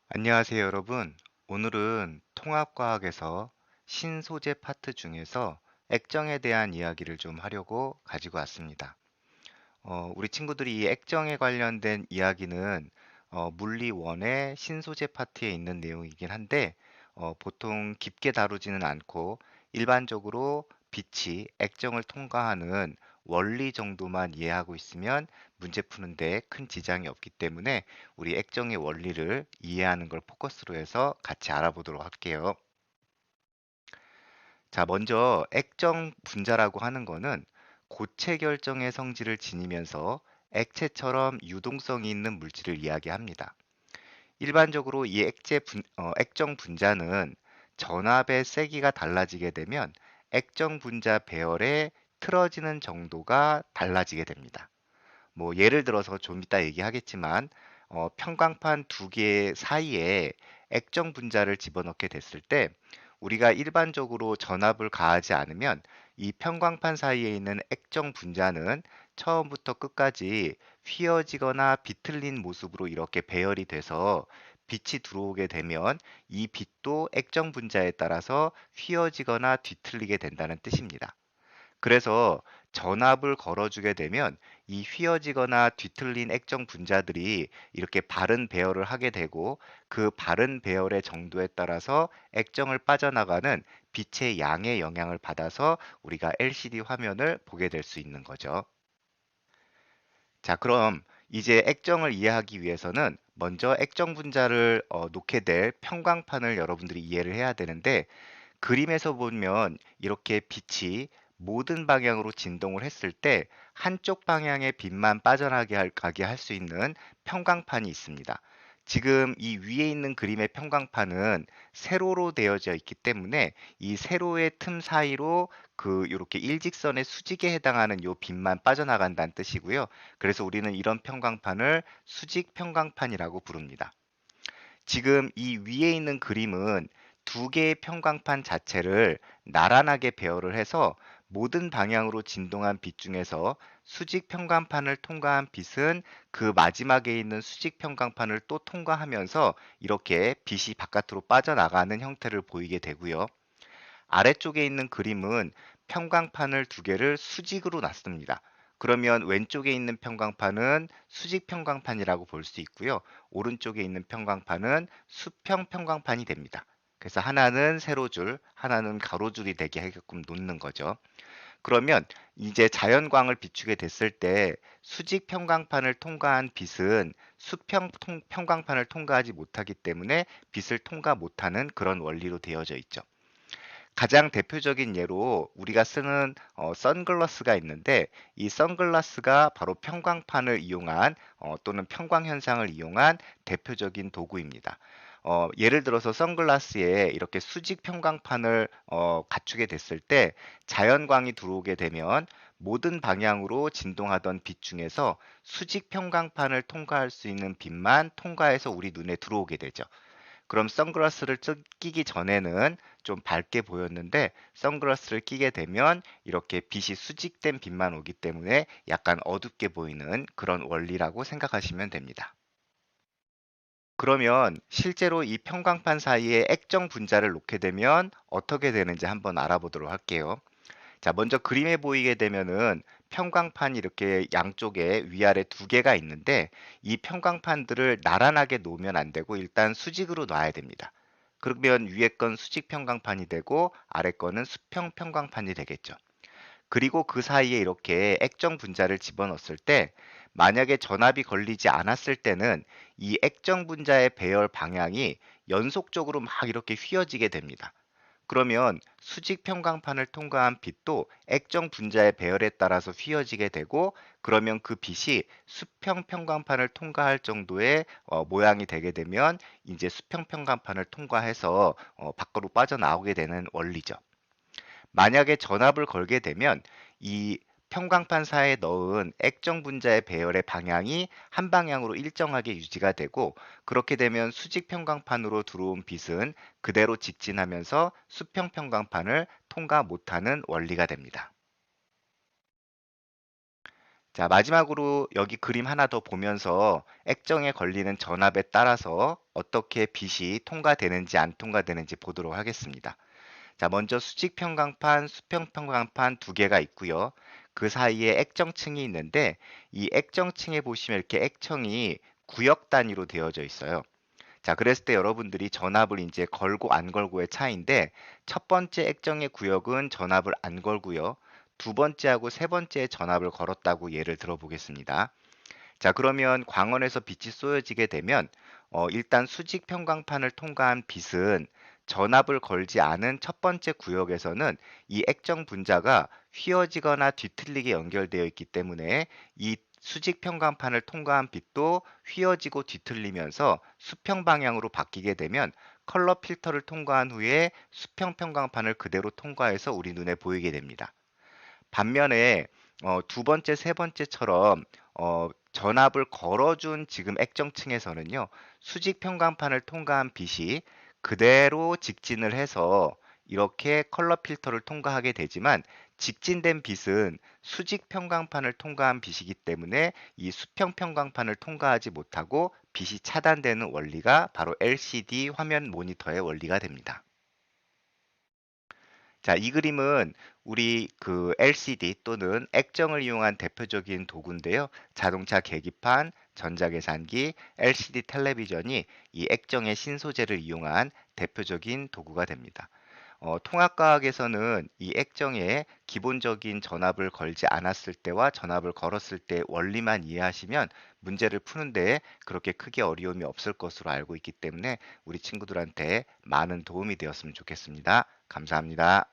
안녕하세요, 여러분. 오늘은 통합과학에서 신소재 파트 중에서 액정에 대한 이야기를 좀 하려고 가지고 왔습니다. 우리 친구들이 이 액정에 관련된 이야기는 물리 1의 신소재 파트에 있는 내용이긴 한데 보통 깊게 다루지는 않고 일반적으로 빛이 액정을 통과하는 원리 정도만 이해하고 있으면 문제 푸는데 큰 지장이 없기 때문에 우리 액정의 원리를 이해하는 걸 포커스로 해서 같이 알아보도록 할게요. 자, 먼저 액정 분자라고 하는 거는 고체 결정의 성질을 지니면서 액체처럼 유동성이 있는 물질을 이야기합니다. 일반적으로 이 액정 분자는 전압의 세기가 달라지게 되면 액정 분자 배열의 틀어지는 정도가 달라지게 됩니다. 뭐 예를 들어서 좀 이따 얘기하겠지만 평광판 두 개 사이에 액정 분자를 집어넣게 됐을 때 우리가 일반적으로 전압을 가하지 않으면 이 평광판 사이에 있는 액정 분자는 처음부터 끝까지 휘어지거나 비틀린 모습으로 이렇게 배열이 돼서 빛이 들어오게 되면 이 빛도 액정 분자에 따라서 휘어지거나 뒤틀리게 된다는 뜻입니다. 그래서 전압을 걸어주게 되면 이 휘어지거나 뒤틀린 액정 분자들이 이렇게 바른 배열을 하게 되고 그 바른 배열의 정도에 따라서 액정을 빠져나가는 빛의 양의 영향을 받아서 우리가 LCD 화면을 보게 될 수 있는 거죠. 자, 그럼 이제 액정을 이해하기 위해서는 먼저 액정 분자를 놓게 될 평광판을 여러분들이 이해를 해야 되는데 그림에서 보면 이렇게 빛이 모든 방향으로 진동을 했을 때 한쪽 방향의 빛만 가게 할 수 있는 평광판이 있습니다. 지금 이 위에 있는 그림의 평광판은 세로로 되어져 있기 때문에 이 세로의 틈 사이로 그 이렇게 일직선의 수직에 해당하는 요 빛만 빠져나간다는 뜻이고요. 그래서 우리는 이런 평광판을 수직 평광판이라고 부릅니다. 지금 이 위에 있는 그림은 두 개의 평광판 자체를 나란하게 배열을 해서 모든 방향으로 진동한 빛 중에서 수직 평광판을 통과한 빛은 그 마지막에 있는 수직 평광판을 또 통과하면서 이렇게 빛이 바깥으로 빠져나가는 형태를 보이게 되고요. 아래쪽에 있는 그림은 평광판을 두 개를 수직으로 놨습니다. 그러면 왼쪽에 있는 평광판은 수직 평광판이라고 볼 수 있고요. 오른쪽에 있는 평광판은 수평 평광판이 됩니다. 그래서 하나는 세로줄, 하나는 가로줄이 되게 하게끔 놓는 거죠. 그러면 이제 자연광을 비추게 됐을 때 수직 평광판을 통과한 빛은 평광판을 통과하지 못하기 때문에 빛을 통과 못하는 그런 원리로 되어져 있죠. 가장 대표적인 예로 우리가 쓰는 선글라스가 있는데 이 선글라스가 바로 평광판을 이용한 또는 평광 현상을 이용한 대표적인 도구입니다. 예를 들어서 선글라스에 이렇게 수직 평광판을 갖추게 됐을 때 자연광이 들어오게 되면 모든 방향으로 진동하던 빛 중에서 수직 평광판을 통과할 수 있는 빛만 통과해서 우리 눈에 들어오게 되죠. 그럼 선글라스를 끼기 전에는 좀 밝게 보였는데 선글라스를 끼게 되면 이렇게 빛이 수직된 빛만 오기 때문에 약간 어둡게 보이는 그런 원리라고 생각하시면 됩니다. 그러면 실제로 이 평광판 사이에 액정 분자를 놓게 되면 어떻게 되는지 한번 알아보도록 할게요. 자, 먼저 그림에 보이게 되면은 평광판이 이렇게 양쪽에 위아래 두 개가 있는데 이 평광판들을 나란하게 놓으면 안 되고 일단 수직으로 놔야 됩니다. 그러면 위에 건 수직 평광판이 되고 아래 거는 수평 평광판이 되겠죠. 그리고 그 사이에 이렇게 액정 분자를 집어넣었을 때 만약에 전압이 걸리지 않았을 때는 이 액정 분자의 배열 방향이 연속적으로 막 이렇게 휘어지게 됩니다. 그러면 수직 평광판을 통과한 빛도 액정 분자의 배열에 따라서 휘어지게 되고 그러면 그 빛이 수평 평광판을 통과할 정도의 모양이 되게 되면 이제 수평 평광판을 통과해서 밖으로 빠져나오게 되는 원리죠. 만약에 전압을 걸게 되면 이 평광판 사이에 넣은 액정 분자의 배열의 방향이 한 방향으로 일정하게 유지가 되고 그렇게 되면 수직 평광판으로 들어온 빛은 그대로 직진하면서 수평 평광판을 통과 못하는 원리가 됩니다. 자, 마지막으로 여기 그림 하나 더 보면서 액정에 걸리는 전압에 따라서 어떻게 빛이 통과되는지 안 통과되는지 보도록 하겠습니다. 자, 먼저 수직 평광판, 수평 평광판 두 개가 있고요. 그 사이에 액정층이 있는데 이 액정층에 보시면 이렇게 액정이 구역 단위로 되어져 있어요. 자, 그랬을 때 여러분들이 전압을 이제 걸고 안 걸고의 차이인데 첫 번째 액정의 구역은 전압을 안 걸고요. 두 번째하고 세 번째에 전압을 걸었다고 예를 들어보겠습니다. 자, 그러면 광원에서 빛이 쏘여지게 되면 일단 수직 평광판을 통과한 빛은 전압을 걸지 않은 첫 번째 구역에서는 이 액정 분자가 휘어지거나 뒤틀리게 연결되어 있기 때문에 이 수직 평광판을 통과한 빛도 휘어지고 뒤틀리면서 수평 방향으로 바뀌게 되면 컬러 필터를 통과한 후에 수평 평광판을 그대로 통과해서 우리 눈에 보이게 됩니다. 반면에 두 번째, 세 번째처럼 전압을 걸어준 지금 액정층에서는요, 수직 평광판을 통과한 빛이 그대로 직진을 해서 이렇게 컬러 필터를 통과하게 되지만 직진된 빛은 수직 평광판을 통과한 빛이기 때문에 이 수평 평광판을 통과하지 못하고 빛이 차단되는 원리가 바로 LCD 화면 모니터의 원리가 됩니다. 자, 이 그림은 우리 그 LCD 또는 액정을 이용한 대표적인 도구인데요. 자동차 계기판, 전자계산기, LCD 텔레비전이 이 액정의 신소재를 이용한 대표적인 도구가 됩니다. 통합과학에서는 이 액정에 기본적인 전압을 걸지 않았을 때와 전압을 걸었을 때 원리만 이해하시면 문제를 푸는데 그렇게 크게 어려움이 없을 것으로 알고 있기 때문에 우리 친구들한테 많은 도움이 되었으면 좋겠습니다. 감사합니다.